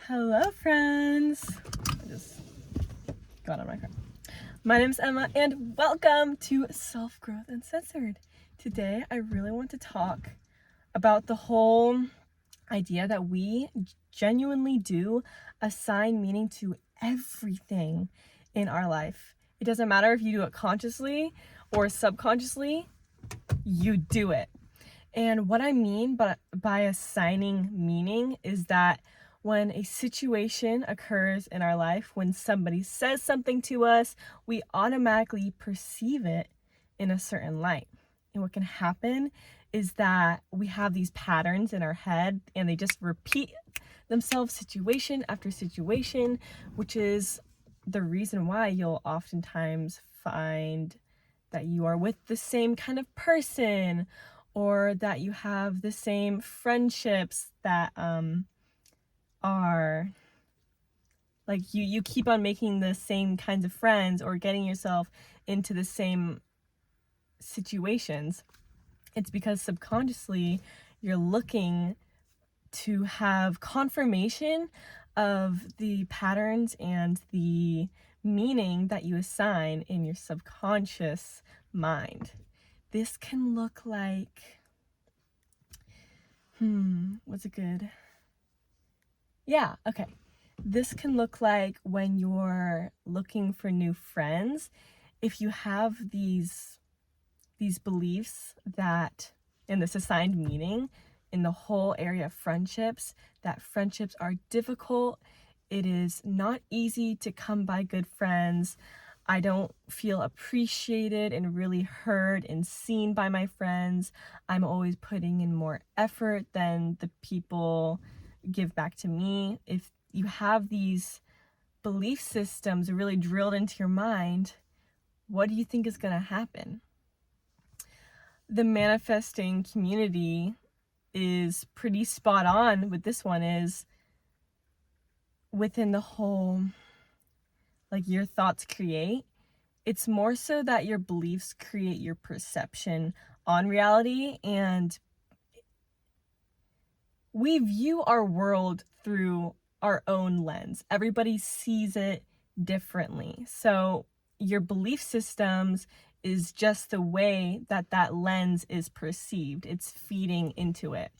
Hello, friends. I just got on my car. My name's Emma, and welcome to Self Growth Uncensored. Today, I really want to talk about the whole idea that we genuinely do assign meaning to everything in our life. It doesn't matter if you do it consciously or subconsciously, you do it. And what I mean by assigning meaning is that when a situation occurs in our life, when somebody says something to us, we automatically perceive it in a certain light. And what can happen is that we have these patterns in our head and they just repeat themselves situation after situation, which is the reason why you'll oftentimes find that you are with the same kind of person, or that you have the same friendships that are like you keep on making the same kinds of friends or getting yourself into the same situations. It's because subconsciously you're looking to have confirmation of the patterns and the meaning that you assign in your subconscious mind. This can look like, what's it good? Yeah, okay. This can look like when you're looking for new friends. If you have these beliefs that in this assigned meaning in the whole area of friendships, that friendships are difficult, it is not easy to come by good friends. I don't feel appreciated and really heard and seen by my friends. I'm always putting in more effort than the people give back to me. If you have these belief systems really drilled into your mind, what do you think is going to happen? The manifesting community is pretty spot on with this one. Is within the whole, like, your thoughts create. It's more so that your beliefs create your perception on reality, and we view our world through our own lens. Everybody sees it differently. So your belief systems is just the way that that lens is perceived. It's feeding into it.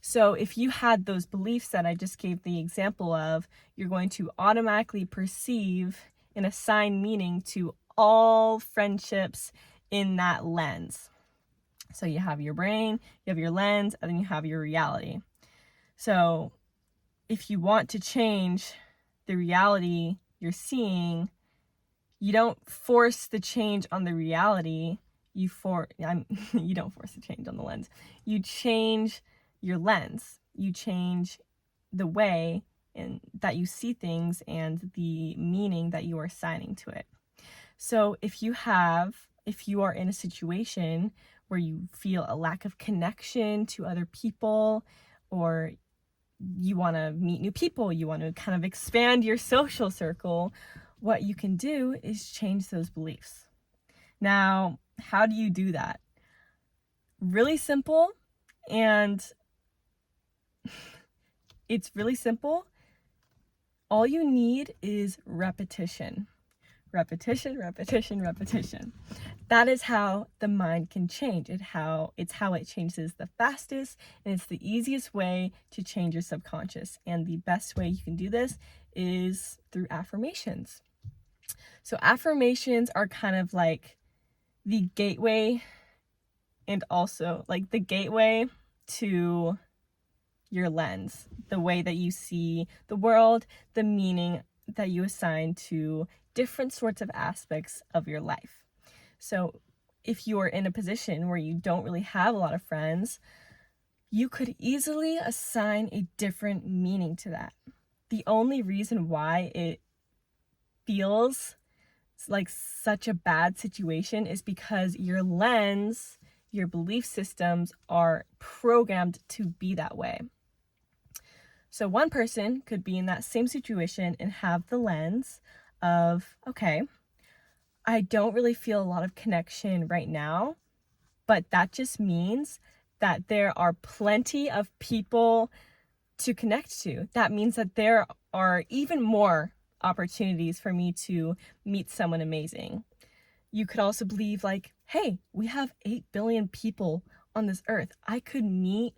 So if you had those beliefs that I just gave the example of, you're going to automatically perceive and assign meaning to all friendships in that lens. So you have your brain, you have your lens, and then you have your reality. So if you want to change the reality you're seeing, you don't force the change on the reality. You don't force the change on the lens. You change your lens. You change the way that you see things and the meaning that you are assigning to it. So if you are in a situation where you feel a lack of connection to other people, or you want to meet new people, you want to kind of expand your social circle, what you can do is change those beliefs. Now, how do you do that? Really simple, and it's really simple. All you need is repetition. Repetition, repetition, repetition. That is how the mind can change. It's how it changes the fastest, and it's the easiest way to change your subconscious. And the best way you can do this is through affirmations. So affirmations are kind of like the gateway, and also like the gateway to your lens, the way that you see the world, the meaning that you assign to different sorts of aspects of your life. So if you are in a position where you don't really have a lot of friends, you could easily assign a different meaning to that. The only reason why it feels like such a bad situation is because your lens, your belief systems are programmed to be that way. So one person could be in that same situation and have the lens of, okay, I don't really feel a lot of connection right now, but that just means that there are plenty of people to connect to. That means that there are even more opportunities for me to meet someone amazing. You could also believe like, hey, we have 8 billion people on this earth. I could meet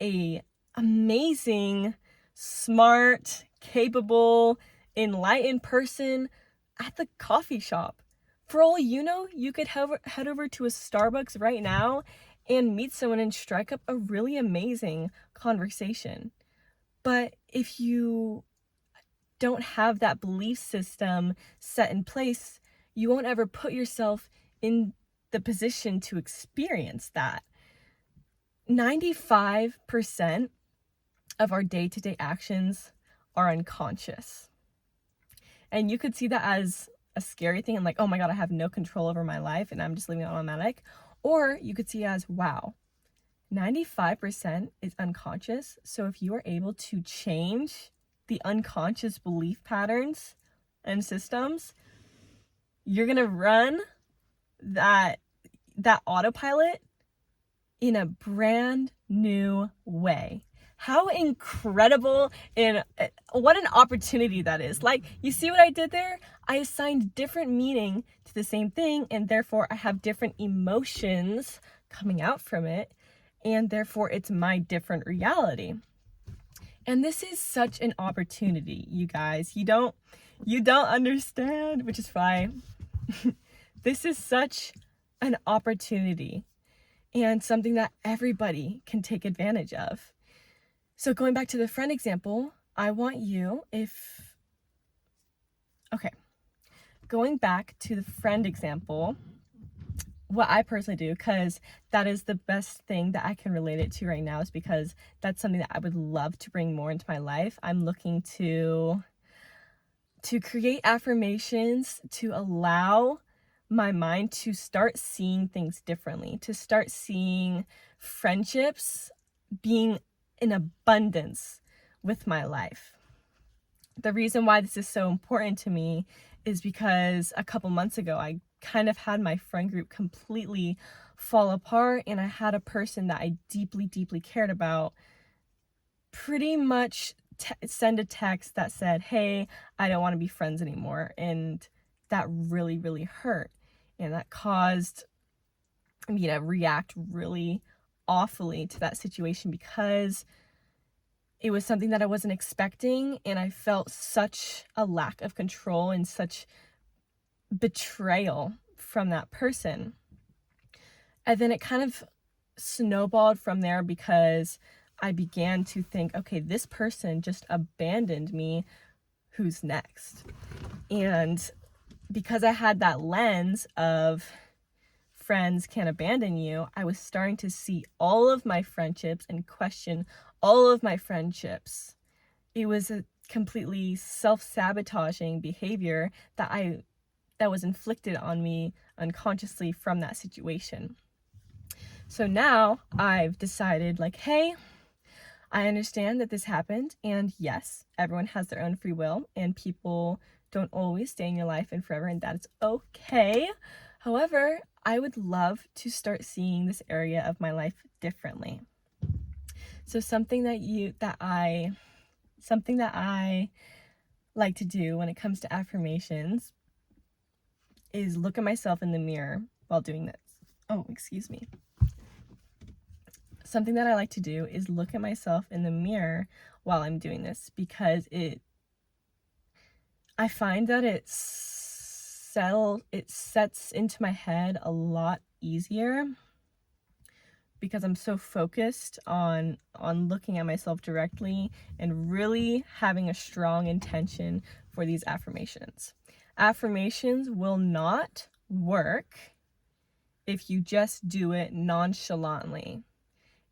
a amazing, smart, capable, enlightened person at the coffee shop. For all you know, you could head over to a Starbucks right now and meet someone and strike up a really amazing conversation. But if you don't have that belief system set in place, you won't ever put yourself in the position to experience that. 95% of our day-to-day actions are unconscious. And you could see that as a scary thing and like, oh my God, I have no control over my life and I'm just living on automatic. Or you could see it as, wow, 95% is unconscious. So if you are able to change the unconscious belief patterns and systems, you're going to run that autopilot in a brand new way. How incredible and what an opportunity that is. Like, you see what I did there? I assigned different meaning to the same thing, and therefore I have different emotions coming out from it, and therefore it's my different reality. And this is such an opportunity, you guys. You don't understand, which is fine. This is such an opportunity and something that everybody can take advantage of. So going back to the friend example, going back to the friend example, what I personally do, because that is the best thing that I can relate it to right now, is because that's something that I would love to bring more into my life. I'm looking to create affirmations to allow my mind to start seeing things differently, to start seeing friendships being in abundance with my life. The reason why this is so important to me is because a couple months ago, I kind of had my friend group completely fall apart, and I had a person that I deeply, deeply cared about pretty much send a text that said, hey, I don't want to be friends anymore. And that really, really hurt. And that caused me to react really awfully to that situation, because it was something that I wasn't expecting, and I felt such a lack of control and such betrayal from that person. And then it kind of snowballed from there, because I began to think, okay, this person just abandoned me. Who's next? And because I had that lens of friends can't abandon you, I was starting to see all of my friendships and question all of my friendships. It was a completely self-sabotaging behavior that was inflicted on me unconsciously from that situation. So now I've decided, like, hey, I understand that this happened, and yes, everyone has their own free will, and people don't always stay in your life and forever, and that is okay. However, I would love to start seeing this area of my life differently. So something that I like to do when it comes to affirmations is look at myself in the mirror while doing this. Oh, excuse me. Something that I like to do is look at myself in the mirror while I'm doing this, because I find that it sets into my head a lot easier, because I'm so focused on looking at myself directly and really having a strong intention for these affirmations. Affirmations will not work if you just do it nonchalantly,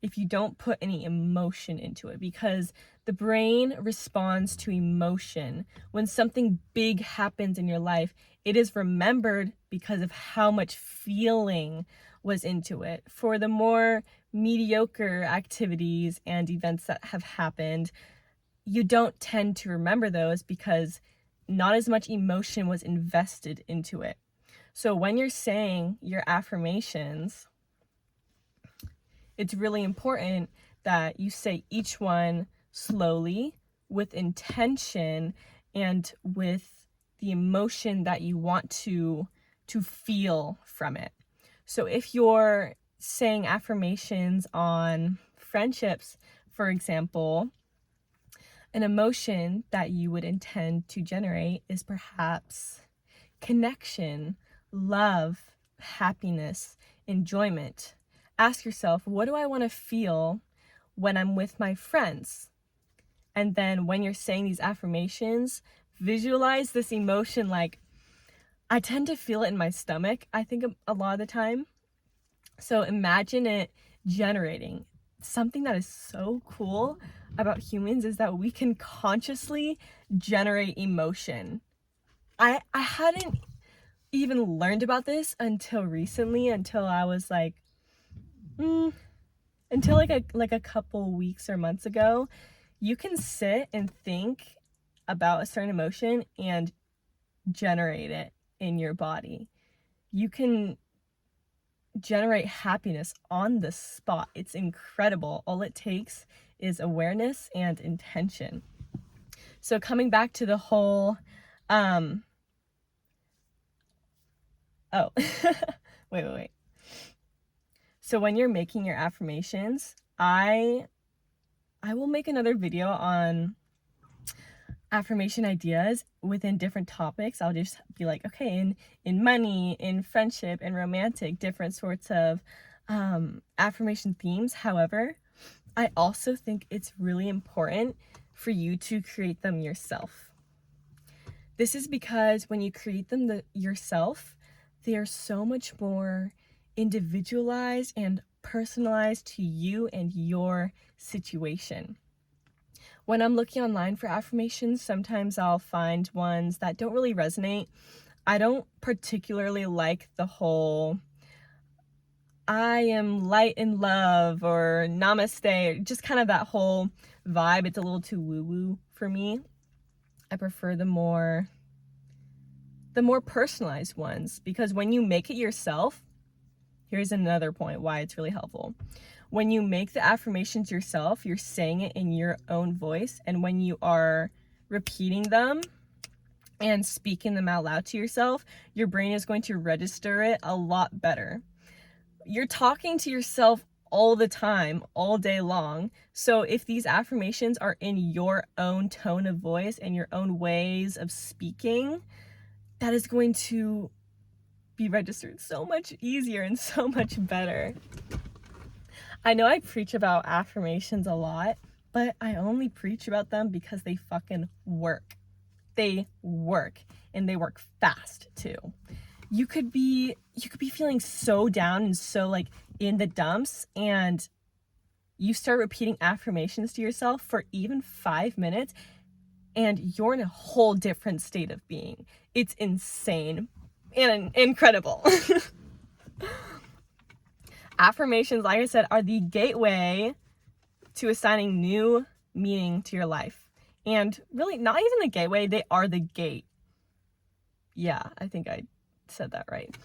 if you don't put any emotion into it, because the brain responds to emotion. When something big happens in your life, it is remembered because of how much feeling was into it. For the more mediocre activities and events that have happened, you don't tend to remember those because not as much emotion was invested into it. So when you're saying your affirmations, it's really important that you say each one slowly, with intention, and with the emotion that you want to feel from it. So if you're saying affirmations on friendships, for example, an emotion that you would intend to generate is perhaps connection, love, happiness, enjoyment. Ask yourself, what do I want to feel when I'm with my friends? And then when you're saying these affirmations, visualize this emotion. Like, I tend to feel it in my stomach, I think, a lot of the time. So imagine it generating. Something that is so cool about humans is that we can consciously generate emotion. I hadn't even learned about this until recently, until I was like, until like a couple weeks or months ago. You can sit and think about a certain emotion and generate it in your body. You can generate happiness on the spot. It's incredible. All it takes is awareness and intention. So coming back to the whole wait. So when you're making your affirmations, I will make another video on affirmation ideas within different topics. I'll just be like, okay, in money, in friendship, in romantic, different sorts of affirmation themes. However, I also think it's really important for you to create them yourself. This is because when you create them yourself, they are so much more individualized and personalized to you and your situation. When I'm looking online for affirmations, sometimes I'll find ones that don't really resonate. I don't particularly like the whole I am light in love or namaste, just kind of that whole vibe. It's a little too woo-woo for me. I prefer the more personalized ones, because when you make it yourself, here's another point why it's really helpful. When you make the affirmations yourself, you're saying it in your own voice, and when you are repeating them and speaking them out loud to yourself, your brain is going to register it a lot better. You're talking to yourself all the time, all day long. So if these affirmations are in your own tone of voice and your own ways of speaking, that is going to be registered so much easier and so much better. I know I preach about affirmations a lot, but I only preach about them because they fucking work. They work, and they work fast too. You could be feeling so down and so like in the dumps, and you start repeating affirmations to yourself for even 5 minutes, and you're in a whole different state of being. It's insane and incredible. Affirmations, like I said, are the gateway to assigning new meaning to your life. And really, not even the gateway, they are the gate. Yeah, I think I said that right.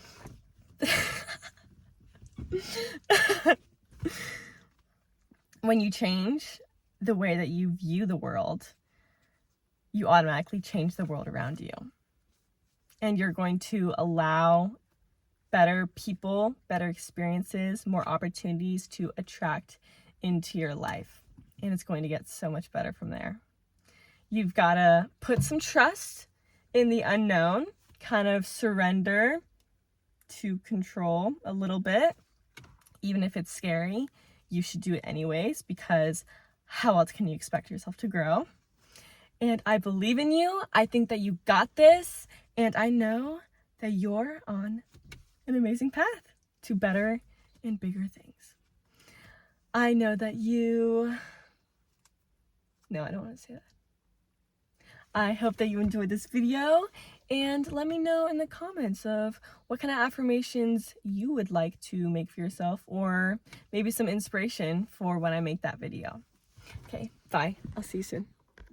When you change the way that you view the world, you automatically change the world around you. And you're going to allow better people, better experiences, more opportunities to attract into your life. And it's going to get so much better from there. You've got to put some trust in the unknown, kind of surrender to control a little bit. Even if it's scary, you should do it anyways, because how else can you expect yourself to grow? And I believe in you. I think that you got this. And I know that you're on an amazing path to better and bigger things. I know that you... No, I don't want to say that. I hope that you enjoyed this video, and let me know in the comments of what kind of affirmations you would like to make for yourself, or maybe some inspiration for when I make that video. Okay, bye. I'll see you soon.